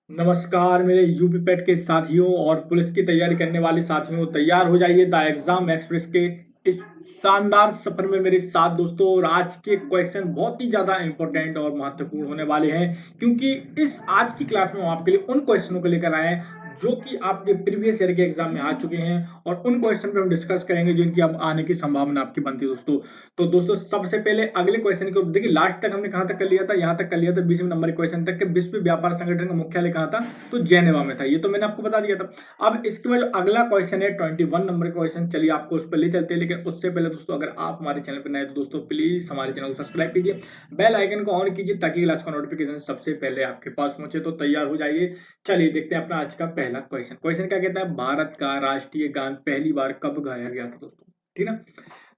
नमस्कार मेरे यूपी पेट के साथियों और पुलिस की तैयारी करने वाले साथियों, तैयार हो जाइए द एग्जाम एक्सप्रेस के इस शानदार सफर में मेरे साथ दोस्तों। और आज के क्वेश्चन बहुत ही ज्यादा इंपॉर्टेंट और महत्वपूर्ण होने वाले हैं, क्योंकि इस आज की क्लास में हम आपके लिए उन क्वेश्चनों को लेकर आए हैं जो कि आपके प्रीवियस ईयर के एग्जाम में आ चुके हैं, और उन क्वेश्चन पे हम डिस्कस करेंगे जिनकी अब आने की संभावना आपकी बनती है दोस्तों। तो दोस्तों सबसे पहले अगले क्वेश्चन को देखिए, लास्ट तक हमने कहां तक कर लिया था, यहां तक कर लिया था 20वें नंबर के क्वेश्चन तक के विश्व व्यापार संगठन का मुख्यालय कहां था, तो जेनेवा में था। ये तो मैंने आपको बता दिया था। अब इसके बाद जो अगला क्वेश्चन है 21 नंबर का क्वेश्चन, चलिए आपको उस पर ले चलते हैं। लेकिन उससे पहले दोस्तों, अगर आप हमारे चैनल पर नए तो दोस्तों प्लीज हमारे चैनल को सब्सक्राइब कीजिए, बेल आइकन को ऑन कीजिए ताकि क्लास का नोटिफिकेशन सबसे पहले आपके पास पहुंचे। तो तैयार हो जाइए, चलिए देखते हैं अपना आज का पहला क्वेश्चन। क्वेश्चन क्या कहता है, भारत का राष्ट्रीय गान पहली बार कब गाया गया था दोस्तों, ठीक है।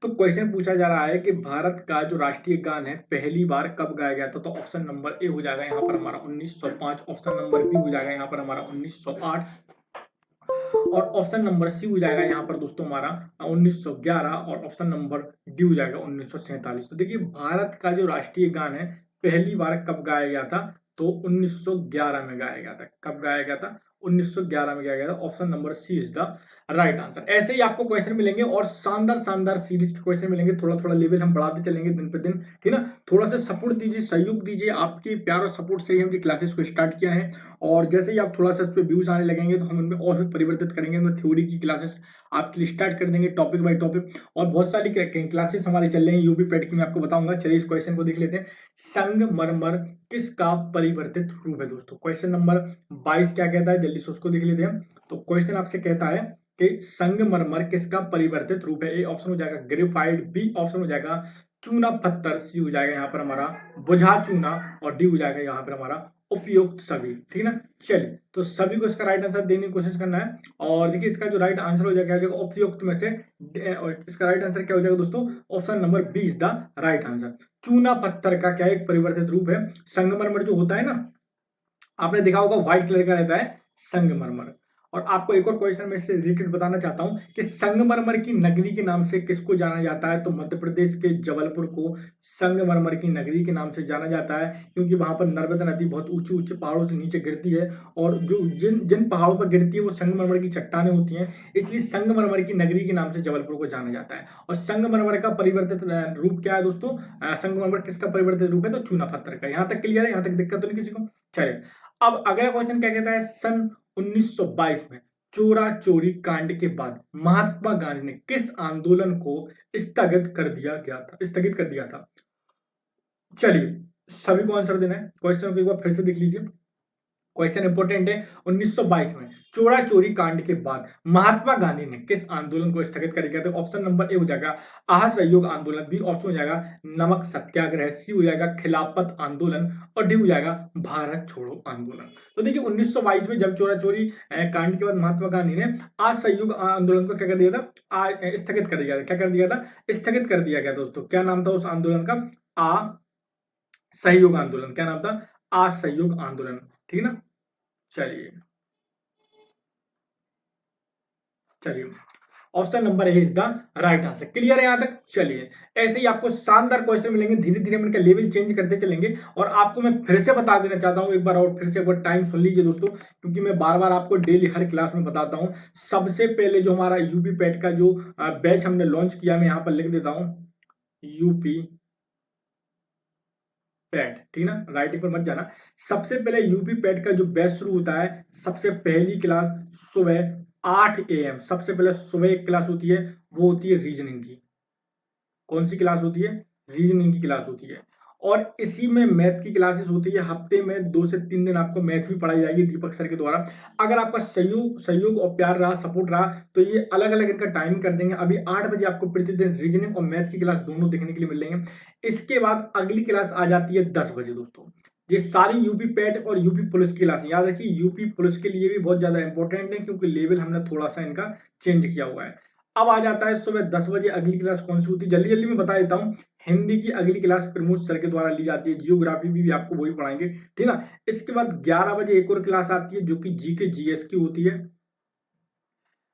तो क्वेश्चन पूछा जा रहा है कि भारत का जो राष्ट्रीय गान है पहली बार कब गाया गया था। तो ऑप्शन नंबर ए हो जाएगा यहाँ पर हमारा 1905, ऑप्शन नंबर बी हो जाएगा यहाँ पर हमारा 1908, और ऑप्शन नंबर सी हो जाएगा यहाँ पर दोस्तों हमारा 1911, और ऑप्शन नंबर डी हो जाएगा 1947। तो देखिए, भारत का जो राष्ट्रीय गान है पहली बार कब गाया गया था, तो 1911 में गाया गया था। कब गाया गया था, 1911 में गाया गया था। Option number C is the right answer. ऐसे ही आपको क्वेश्चन मिलेंगे और शानदार शानदार सीरीज के क्वेश्चन मिलेंगे। थोड़ा थोड़ा लेवल हम बढ़ाते चलेंगे दिन पे दिन, ठीक है ना। थोड़ा सा सपोर्ट दीजिए, सहयोग दीजिए, आपके प्यार और सपोर्ट से ही हम क्लासेस को स्टार्ट किया है। और जैसे ही आप थोड़ा सा इस पर व्यूज आने लगेंगे तो हम उनमें और भी परिवर्तित करेंगे। उनमें थ्योरी की क्लासेस आपके लिए स्टार्ट कर देंगे, टॉपिक बाय टॉपिक। और बहुत सारी क्लासेस हमारी चल रही हैं यूपी पेट की, मैं आपको बताऊंगा। चलिए इस क्वेश्चन को देख लेते हैं। संगमरमर किसका परिवर्तित रूप है दोस्तों। क्वेश्चन नंबर 22 क्या कहता है, जल्दी से उसको देख लेते हैं। तो क्वेश्चन आपसे कहता है कि संगमरमर किसका परिवर्तित रूप है। ए ऑप्शन हो जाएगा ग्रेफाइट, बी ऑप्शन हो जाएगा चूना पत्थर, सी हो जाएगा यहाँ पर हमारा बुझा चूना, और डी हो जाएगा यहाँ पर हमारा उपयुक्त सभी, ठीक है ना। चलिए, तो सभी को इसका राइट आंसर देने की कोशिश करना है। और देखिए, इसका जो राइट आंसर हो जाएगा उपयुक्त में से इसका राइट आंसर क्या हो जाएगा दोस्तों, option number B is the right answer. चूना पत्थर का क्या एक परिवर्तित रूप है। संगमरमर जो होता है ना, आपने देखा होगा व्हाइट कलर का रहता है संगमरमर। और आपको एक और क्वेश्चन में इससे रिलेटेड बताना चाहता हूं कि संगमरमर की नगरी के नाम से किसको जाना जाता है। तो मध्य प्रदेश के जबलपुर को संगमरमर की नगरी के नाम से जाना जाता है, क्योंकि वहां पर नर्मदा नदी बहुत ऊंचे ऊंचे पहाड़ों से नीचे गिरती है, और जो जिन जिन पहाड़ों पर गिरती है वो संगमरमर की चट्टानें होती हैं। इसलिए संगमरमर की नगरी के नाम से जबलपुर को जाना जाता है। और संगमरमर का परिवर्तित रूप क्या है दोस्तों, संगमरमर किसका परिवर्तित रूप है, तो चूना पत्थर का। यहाँ तक क्लियर है, यहाँ तक दिक्कत तो नहीं किसी को। चलिए, अब अगला क्वेश्चन क्या कहता है, सन 1922 में चोरा चोरी कांड के बाद महात्मा गांधी ने किस आंदोलन को स्थगित कर दिया था। चलिए, सभी को आंसर देना है। क्वेश्चन को एक बार फिर से देख लीजिए, क्वेश्चन इंपोर्टेंट है। 1922 में चोरा चोरी कांड के बाद महात्मा गांधी ने किस आंदोलन को स्थगित कर दिया था। ऑप्शन नंबर ए हो जाएगा असहयोग आंदोलन, बी ऑप्शन हो जाएगा नमक सत्याग्रह, सी हो जाएगा खिलाफत आंदोलन, और डी हो जाएगा भारत छोड़ो आंदोलन। तो देखिए, 1922 में जब चोरा चोरी कांड के बाद महात्मा गांधी ने असहयोग आंदोलन को क्या कर दिया था, स्थगित कर दिया था। क्या कर दिया था, स्थगित कर दिया गया दोस्तों। क्या नाम था उस आंदोलन का, असहयोग आंदोलन। क्या नाम था, असहयोग आंदोलन, ठीक है ना। चलिए चलिए, option number A is the right answer. Clear है यहां तक। चलिए, ऐसे ही आपको शानदार क्वेश्चन मिलेंगे, धीरे धीरे हम इनका लेवल चेंज करते चलेंगे। और आपको मैं फिर से बता देना चाहता हूं एक बार, और फिर से एक बार टाइम सुन लीजिए दोस्तों, क्योंकि मैं बार बार आपको डेली हर क्लास में बताता हूं। सबसे पहले जो हमारा यूपी पेट का जो बैच हमने लॉन्च किया, मैं यहां पर लिख देता हूं यूपी पैट, ठीक ना, राइटिंग पर मत जाना। सबसे पहले यूपी पैट का जो बैच शुरू होता है, सबसे पहली क्लास सुबह 8 AM, सबसे पहले सुबह एक क्लास होती है, वो होती है रीजनिंग की। कौन सी क्लास होती है, रीजनिंग की क्लास होती है। और इसी में मैथ की क्लासेस होती है, हफ्ते में 2 से 3 दिन आपको मैथ भी पढ़ाई जाएगी दीपक सर के द्वारा। अगर आपका सहयोग सहयोग और प्यार रहा, सपोर्ट रहा, तो ये अलग अलग इनका टाइम कर देंगे। अभी 8 बजे आपको प्रतिदिन रीजनिंग और मैथ की क्लास दोनों देखने के लिए मिल रही है। इसके बाद अगली क्लास आ जाती है 10 बजे दोस्तों। ये सारी यूपी पैट और यूपी पुलिस की क्लास, याद रखिए यूपी पुलिस के लिए भी बहुत ज्यादा इंपॉर्टेंट है, क्योंकि लेवल हमने थोड़ा सा इनका चेंज किया हुआ है। अब आ जाता है सुबह 10 बजे अगली क्लास कौन सी होती है, जल्दी जल्दी मैं बता देता हूं। हिंदी की अगली क्लास प्रमोद सर के द्वारा ली जाती है, जियोग्राफी भी आपको वही पढ़ाएंगे, ठीक ना। इसके बाद 11 बजे एक और क्लास आती है जो कि जीके जीएस की होती है,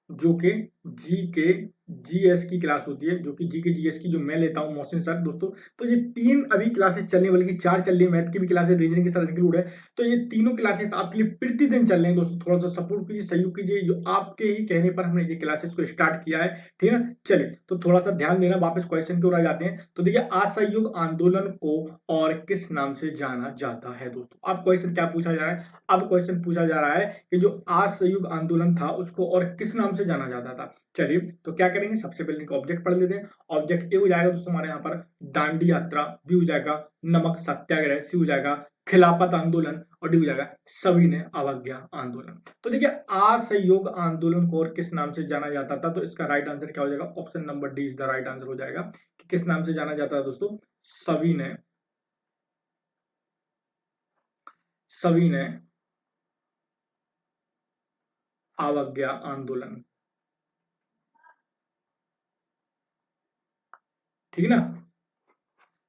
जो कि जीके जीएस की क्लास होती है, जो कि जी के जीएस की जो मैं लेता हूँ मोहसिन सर दोस्तों। तो ये 3 अभी क्लासेस चलने, बल्कि 4 चल रही है, मैथ की भी क्लासेस रीजनिंग के साथ इंक्लूड है। तो ये तीनों क्लासेस आपके लिए प्रतिदिन चल रहे हैं दोस्तों। थोड़ा सा सपोर्ट कीजिए, सहयोग कीजिए, जो आपके ही कहने पर हमने ये क्लासेस को स्टार्ट किया है, ठीक है ना। चलिए, तो थोड़ा सा ध्यान देना, वापस क्वेश्चन की ओर आ जाते हैं। तो देखिए, असहयोग आंदोलन को और किस नाम से जाना जाता है दोस्तों। अब क्वेश्चन क्या पूछा जा रहा है? अब क्वेश्चन पूछा जा रहा है कि जो असहयोग आंदोलन था उसको और किस नाम से जाना जाता था। चलिए, तो क्या करेंगे, सबसे पहले इनका ऑब्जेक्ट पढ़ लेते हैं। ऑब्जेक्ट ए हो जाएगा दोस्तों हमारे यहाँ पर दांडी यात्रा, बी हो जाएगा नमक सत्याग्रह, सी हो जाएगा खिलाफत आंदोलन, और डी हो जाएगा सविनय अवज्ञा आंदोलन। तो देखिए, असहयोग आंदोलन को और किस नाम से जाना जाता था, तो इसका राइट आंसर क्या हो जाएगा? Option number D is the right answer हो जाएगा कि किस नाम से जाना जाता है दोस्तों? सविनय सविनय अवज्ञा आंदोलन, ठीक है ना।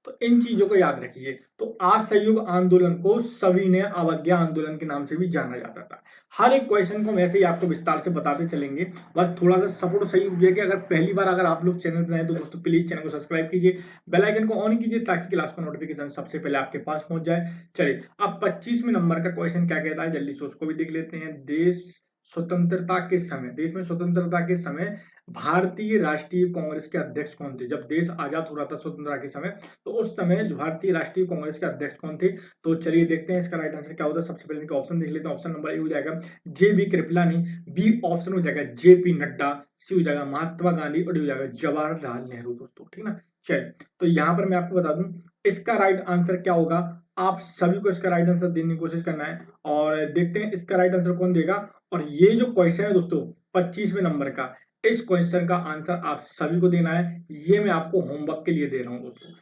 तो इन चीजों को याद रखिए। तो असहयोग आंदोलन को सविनय अवज्ञा आंदोलन के नाम से भी जाना जाता था। हर एक क्वेश्चन को हम ऐसे ही आपको विस्तार से बताते चलेंगे। बस थोड़ा सा सपोर्ट सही कीजिए कि अगर पहली बार अगर आप लोग चैनल पर आए तो दोस्तों प्लीज चैनल को सब्सक्राइब कीजिए, बेल आइकन को ऑन कीजिए ताकि क्लास का नोटिफिकेशन सबसे पहले आपके पास पहुंच जाए। चलिए, अब 25वें नंबर का क्वेश्चन क्या कहता है, जल्दी से उसको भी देख लेते हैं। देश स्वतंत्रता के समय, देश में स्वतंत्रता के समय भारतीय राष्ट्रीय कांग्रेस के अध्यक्ष कौन थे? जब देश आजाद हो रहा था स्वतंत्रता के समय, तो उस समय भारतीय राष्ट्रीय कांग्रेस के अध्यक्ष कौन थे? तो चलिए देखते हैं इसका राइट आंसर क्या होता है। सबसे पहले इनका ऑप्शन देख लेते हैं। ऑप्शन नंबर ए हो जाएगा जेबी कृपलानी, बी ऑप्शन हो जाएगा जेपी नड्डा, सी हो जाएगा महात्मा गांधी, और डी हो जाएगा जवाहरलाल नेहरू दोस्तों, ठीक ना। चलिए, तो यहाँ पर मैं आपको बता दूं इसका राइट आंसर क्या होगा। आप सभी को इसका राइट आंसर देने की कोशिश करना है, और देखते हैं इसका राइट आंसर कौन देगा। और ये जो क्वेश्चन है दोस्तों 25वें नंबर का, इस क्वेश्चन का आंसर आप सभी को देना है। ये मैं आपको होमवर्क के लिए दे रहा हूं दोस्तों।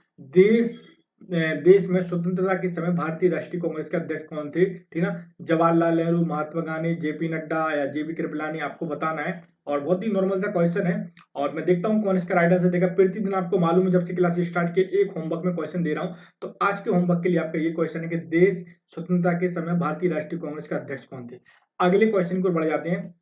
देश में स्वतंत्रता के समय भारतीय राष्ट्रीय कांग्रेस के अध्यक्ष कौन थे, ठीक ना। जवाहरलाल नेहरू, महात्मा गांधी, जेपी नड्डा या जेबी कृपलानी, आपको बताना है। और बहुत ही नॉर्मल सा क्वेश्चन है, और मैं देखता हूं कौन इसका राइट आंसर देगा। प्रतिदिन आपको मालूम है, जब से क्लास स्टार्ट किए एक होमवर्क में क्वेश्चन दे रहा हूं। तो आज के होमवर्क के लिए आपका ये क्वेश्चन है कि देश स्वतंत्रता के समय भारतीय राष्ट्रीय कांग्रेस के अध्यक्ष कौन थे। अगले क्वेश्चन को बढ़ जाते हैं।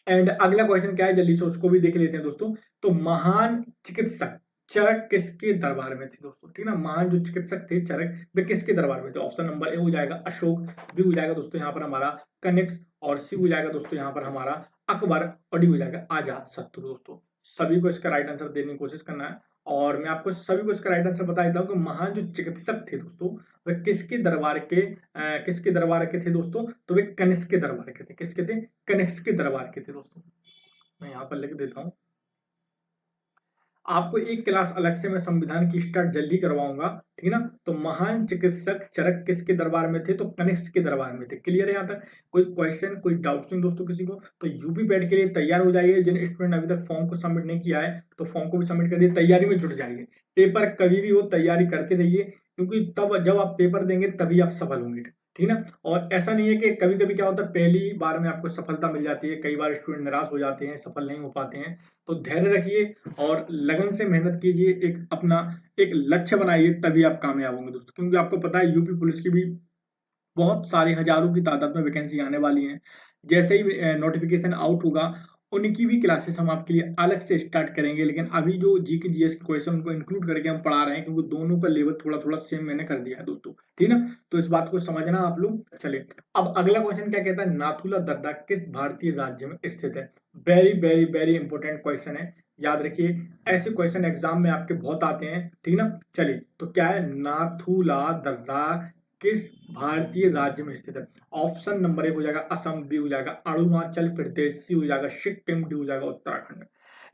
एंड अगला क्वेश्चन क्या है, जल्दी से उसको भी देख लेते हैं दोस्तों। तो महान चिकित्सक चरक किसके दरबार में थे दोस्तों, ठीक ना। महान जो चिकित्सक थे चरक, वे किसके दरबार में थे? ऑप्शन नंबर ए हो जाएगा अशोक, बी हो जाएगा दोस्तों यहाँ पर हमारा कनिष्क, और सी हो जाएगा दोस्तों यहाँ पर हमारा अकबर, और डी हो जाएगा आजाद शत्रु दोस्तों। सभी को इसका राइट आंसर देने की कोशिश करना है, और मैं आपको सभी को इसका राइट आंसर बता देता हूँ कि महान जो चिकित्सक थे दोस्तों, वे किसके दरबार के थे दोस्तों? तो वे कनिष्क के दरबार के थे। किसके थे? कनिष्क के दरबार के थे दोस्तों। मैं यहाँ पर लिख देता हूँ। आपको एक क्लास अलग से मैं संविधान की स्टार्ट जल्दी करवाऊंगा, ठीक है ना। तो महान चिकित्सक चरक किसके दरबार में थे? तो कनिष्क के दरबार में थे। क्लियर है यहाँ तक? कोई क्वेश्चन, कोई डाउट नहीं दोस्तों किसी को? तो यूपी पैट के लिए तैयार हो जाइए। जिन स्टूडेंट अभी तक फॉर्म को सबमिट नहीं किया है, तो फॉर्म को भी सबमिट कर दिए, तैयारी में जुट जाइए। पेपर कभी भी हो, तैयारी करते रहिए, क्योंकि तब जब आप पेपर देंगे तभी आप सफल होंगे, ठीक है ना। और ऐसा नहीं है कि कभी कभी क्या होता है, पहली बार में आपको सफलता मिल जाती है, कई बार स्टूडेंट निराश हो जाते हैं, सफल नहीं हो पाते हैं। तो धैर्य रखिए और लगन से मेहनत कीजिए, एक अपना एक लक्ष्य बनाइए, तभी आप कामयाब होंगे दोस्तों। क्योंकि आपको पता है यूपी पुलिस की भी बहुत सारी हजारों की तादाद में वैकेंसी आने वाली है। जैसे ही नोटिफिकेशन आउट होगा, उनकी भी क्लासेस हम आपके लिए अलग से स्टार्ट करेंगे। लेकिन अभी जो जी के जीएस के क्वेश्चन उनको इंक्लूड करके हम पढ़ा रहे हैं, क्योंकि दोनों का लेवल थोड़ा थोड़ा सेम मैंने कर दिया है दोस्तों, ठीक है ना। तो इस बात को समझना आप लोग। चलिए, अब अगला क्वेश्चन क्या कहता है, नाथुला दर्रा किस भारतीय राज्य में स्थित है? Very very very important question है, याद रखिए। ऐसे क्वेश्चन एग्जाम में आपके बहुत आते हैं, ठीक ना। चलिए, तो क्या है, नाथुला दर्रा किस भारतीय राज्य में स्थित है? ऑप्शन नंबर एक हो जाएगा असम, बी हो जाएगा अरुणाचल प्रदेश, सी हो जाएगा सिक्किम, डी हो जाएगा उत्तराखंड।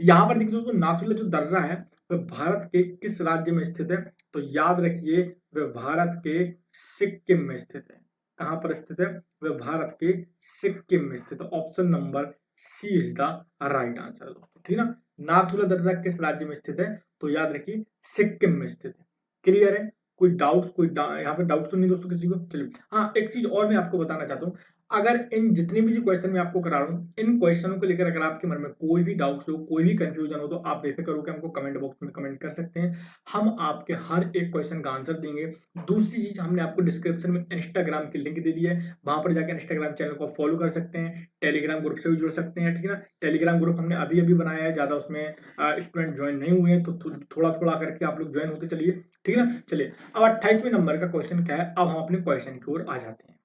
यहाँ पर देखिए दोस्तों, नाथुला जो दर्रा है वह भारत के किस राज्य में स्थित है? तो याद रखिए, वह भारत के सिक्किम में स्थित है। कहां पर स्थित है? वह भारत के सिक्किम में स्थित है। Option number C is the right answer दोस्तों, ठीक ना। नाथुला दर्रा किस राज्य में स्थित है? तो याद रखिए, सिक्किम में स्थित है। क्लियर है? कोई डाउट्स, यहाँ पे डाउट्स तो नहीं दोस्तों किसी को? चलिए, हाँ, एक चीज और मैं आपको बताना चाहता हूँ। अगर इन जितने भी जो क्वेश्चन मैं आपको करा रहा हूँ, इन क्वेश्चनों को लेकर अगर आपके मन में कोई भी डाउट्स हो, कोई भी कंफ्यूजन हो, तो आप बेफिक्र होकर हमको कमेंट बॉक्स में कमेंट कर सकते हैं। हम आपके हर एक क्वेश्चन का आंसर देंगे। दूसरी चीज, हमने आपको डिस्क्रिप्शन में इंस्टाग्राम की लिंक दे दी है, वहां पर जाकर इंस्टाग्राम चैनल को फॉलो कर सकते हैं, टेलीग्राम ग्रुप से भी जुड़ सकते हैं, ठीक है ना। टेलीग्राम ग्रुप हमने अभी अभी बनाया है, ज्यादा उसमें स्टूडेंट ज्वाइन नहीं हुए हैं, तो थोड़ा थोड़ा करके आप लोग ज्वाइन होते चलिए, ठीक है ना। चलिए, अब 28वें नंबर का क्वेश्चन क्या है, अब हम अपने क्वेश्चन की ओर आ जाते हैं।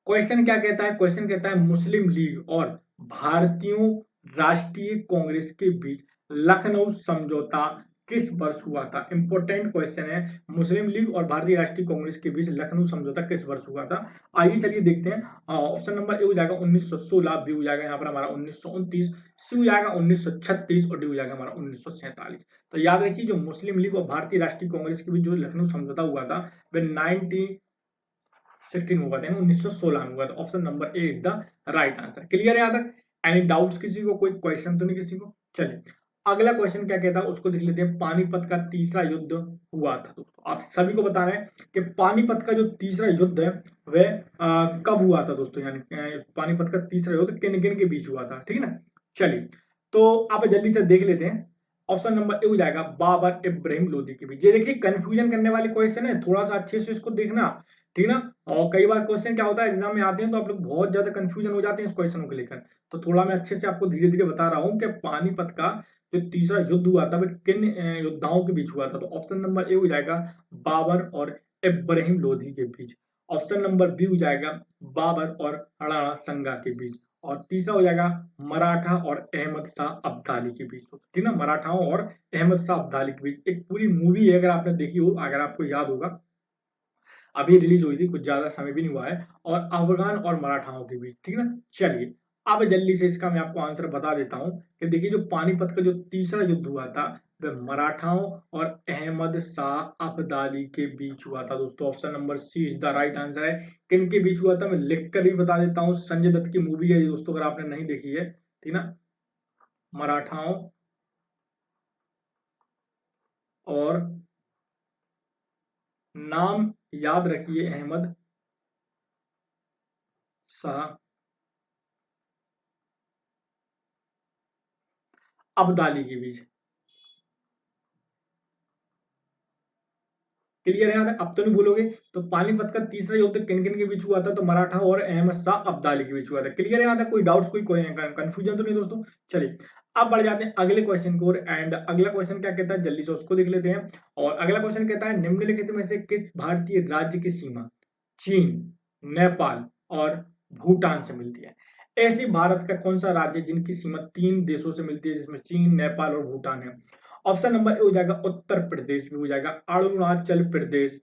क्वेश्चन क्या कहता है, क्वेश्चन कहता है मुस्लिम लीग और भारतीयों राष्ट्रीय कांग्रेस के बीच लखनऊ समझौता किस वर्ष हुआ था। इंपॉर्टेंट क्वेश्चन है, मुस्लिम लीग और भारतीय राष्ट्रीय कांग्रेस के बीच लखनऊ समझौता किस वर्ष हुआ था। आइए चलिए देखते हैं। ऑप्शन नंबर ए हो जाएगा 1916, बी हो जाएगा यहाँ पर हमारा 1929, सी हो जाएगा 1936 और डी हो जाएगा हमारा 1947। तो याद रखिए, जो मुस्लिम लीग और भारतीय राष्ट्रीय कांग्रेस के बीच जो लखनऊ समझौता हुआ था वह 1916 हुआ था, 1916 में हुआ था। Option number A is the right answer. Clear है यहाँ तक? एनी डाउट्स किसी को, कोई क्वेश्चन तो नहीं किसी को? चलिए, अगला क्वेश्चन क्या कहता है उसको देख लेते हैं। पानीपत का तीसरा युद्ध हुआ था दोस्तों, आप सभी को बताना है कि पानीपत का जो तीसरा युद्ध है वह कब हुआ था दोस्तों, यानी पानीपत का तीसरा युद्ध किन किन के बीच हुआ था, ठीक है ना। चलिए, तो आप जल्दी से देख लेते हैं। ऑप्शन नंबर ए हो जाएगा बाबर इब्राहिम लोदी के बीच। ये देखिए कंफ्यूजन करने वाले क्वेश्चन है, थोड़ा सा अच्छे से इसको देखना, ठीक है ना। और कई बार क्वेश्चन क्या होता है, एग्जाम में आते हैं तो आप लोग बहुत ज्यादा कंफ्यूजन हो जाते हैं इस क्वेश्चनों को लेकर। तो थोड़ा मैं अच्छे से आपको धीरे धीरे बता रहा हूँ कि पानीपत का जो तीसरा युद्ध हुआ था वह किन योद्धाओं के बीच हुआ था। तो ऑप्शन नंबर ए हो जाएगा बाबर और इब्राहिम लोधी के बीच। ऑप्शन नंबर बी हो जाएगा बाबर और राणा संगा के बीच। और तीसरा हो जाएगा मराठा और अहमद शाह अब्दाली के बीच। ठीक ना, मराठाओं और अहमद शाह अब्दाली के बीच एक पूरी मूवी है, अगर आपने देखी हो, अगर आपको याद होगा, अभी रिलीज हुई थी, कुछ ज्यादा समय भी नहीं हुआ है, और अफगान और मराठाओं के बीच, ठीक है ना। चलिए, अब जल्दी से इसका मैं आपको आंसर बता देता हूं कि देखिए, जो पानीपत का जो तीसरा युद्ध हुआ था वह मराठाओं और अहमद शाह अब्दाली के बीच हुआ था दोस्तों। Option number C is the right answer है। किन के बीच हुआ था मैं लिख कर भी बता देता हूं। संजय दत्त की मूवी है ये दोस्तों, अगर आपने नहीं देखी है, ठीक ना। मराठाओं और, नाम याद रखिए, अहमद शाह अब्दाली के बीच। क्लियर है? यहाँ तक अब तो नहीं भूलोगे। तो पानीपत का तीसरा युद्ध किन किन के बीच हुआ था, तो मराठा और अहमद शाह अब्दाली के बीच हुआ था। क्लियर है? यहाँ तक कोई डाउट्स, कोई कंफ्यूजन तो नहीं दोस्तों? चलिए, अब बढ़ जाते हैं अगले क्वेश्चन की ओर। एंड अगला क्वेश्चन क्या कहता है, जल्दी से उसको देख लेते हैं। और अगला क्वेश्चन कहता है निम्नलिखित में से किस भारतीय राज्य की सीमा चीन, नेपाल और भूटान से मिलती है। ऐसी भारत का कौन सा राज्य जिनकी सीमा 3 देशों से मिलती है, जिसमें चीन, नेपाल और भूटान है। ऑप्शन नंबर ए हो जाएगा उत्तर प्रदेश, भी हो जाएगा अरुणाचल प्रदेश,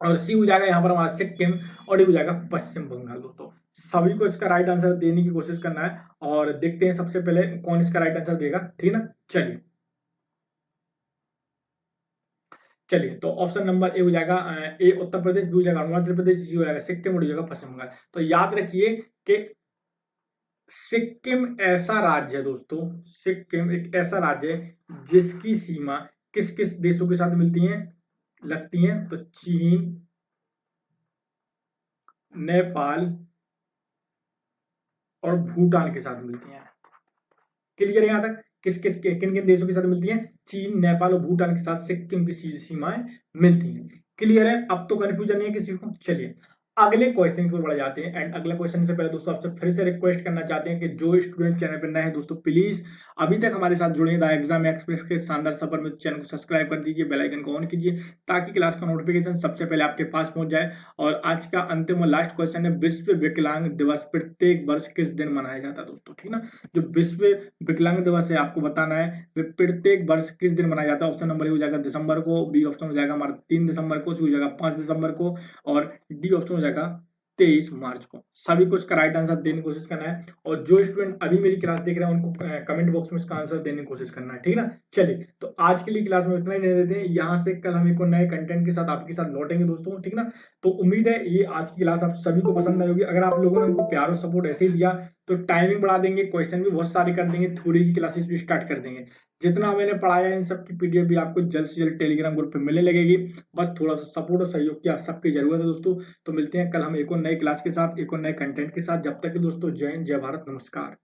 और सी हो जाएगा यहाँ पर हमारा सिक्किम, और डी हो जाएगा पश्चिम बंगाल। दोस्तों सभी को इसका राइट आंसर देने की कोशिश करना है, और देखते हैं सबसे पहले कौन इसका राइट आंसर देगा, ठीक है ना। चलिए चलिए, तो ऑप्शन नंबर ए हो जाएगा ए उत्तर प्रदेश, बी हो जाएगा अरुणाचल प्रदेश, सी हो जाएगा सिक्किम, और डी हो जाएगा पश्चिम बंगाल। तो याद रखिए कि सिक्किम ऐसा राज्य है दोस्तों, सिक्किम एक ऐसा राज्य है जिसकी सीमा किस किस देशों के साथ मिलती है, लगती हैं, तो चीन, नेपाल और भूटान के साथ मिलती हैं। क्लियर है यहाँ तक? किस किस किन किन देशों के साथ मिलती हैं, चीन, नेपाल और भूटान के साथ सिक्किम की सीमाएं मिलती हैं। क्लियर है? अब तो कंफ्यूजन नहीं है किसी को। चलिए, अगले क्वेश्चन की ओर बढ़ जाते हैं। एंड अगला क्वेश्चन से पहले दोस्तों आपसे फिर से रिक्वेस्ट करना चाहते हैं कि जो स्टूडेंट चैनल पर नए हैं दोस्तों, प्लीज अभी तक हमारे साथ जुड़े द एग्जाम एक्सप्रेस के शानदार सफर में चैनल को सब्सक्राइब कर दीजिए, बेल आइकन को ऑन कीजिए, ताकि क्लास का नोटिफिकेशन सबसे पहले आपके पास पहुंच जाए। और आज का अंतिम और लास्ट क्वेश्चन है, विश्व विकलांग दिवस प्रत्येक वर्ष किस दिन मनाया जाता है दोस्तों, ठीक ना। जो विश्व विकलांग दिवस है आपको बताना है वे प्रत्येक वर्ष किस दिन मनाया जाता है। ऑप्शन नंबर ए हो जाएगा दिसंबर को, बी ऑप्शन हो जाएगा हमारा 3 दिसंबर को, सी हो जाएगा 5 दिसंबर को, और डी ऑप्शन हो जाएगा 23 मार्च को। सभी को इसका राइट आंसर देने की कोशिश करना है, और जो स्टूडेंट अभी मेरी क्लास देख रहे हैं उनको कमेंट बॉक्स में इसका आंसर देने की कोशिश करना है, ठीक है ना। चलिए, तो आज के लिए क्लास में इतना ही रहने देते हैं। यहाँ से कल हम एक और नए कंटेंट के साथ आपके साथ लौटेंगे दोस्तों, ठीक ना। तो उम्मीद है ये आज की क्लास आप सभी को पसंद आई होगी। अगर आप लोगों ने हमको प्यार और सपोर्ट ऐसे ही दिया तो टाइमिंग बढ़ा देंगे, क्वेश्चन भी बहुत सारे कर देंगे, थ्योरी की क्लासेस भी स्टार्ट कर देंगे। जितना मैंने पढ़ाया इन सब की पीडीएफ भी आपको जल्द से जल्द टेलीग्राम ग्रुप पे मिलने लगेगी। बस थोड़ा सा सपोर्ट और सहयोग की आप सबकी जरूरत है दोस्तों। तो मिलते हैं कल हम एक और नए क्लास के साथ, एक और नए कंटेंट के साथ। जब तक के दोस्तों, जय हिंद, जय भारत, नमस्कार।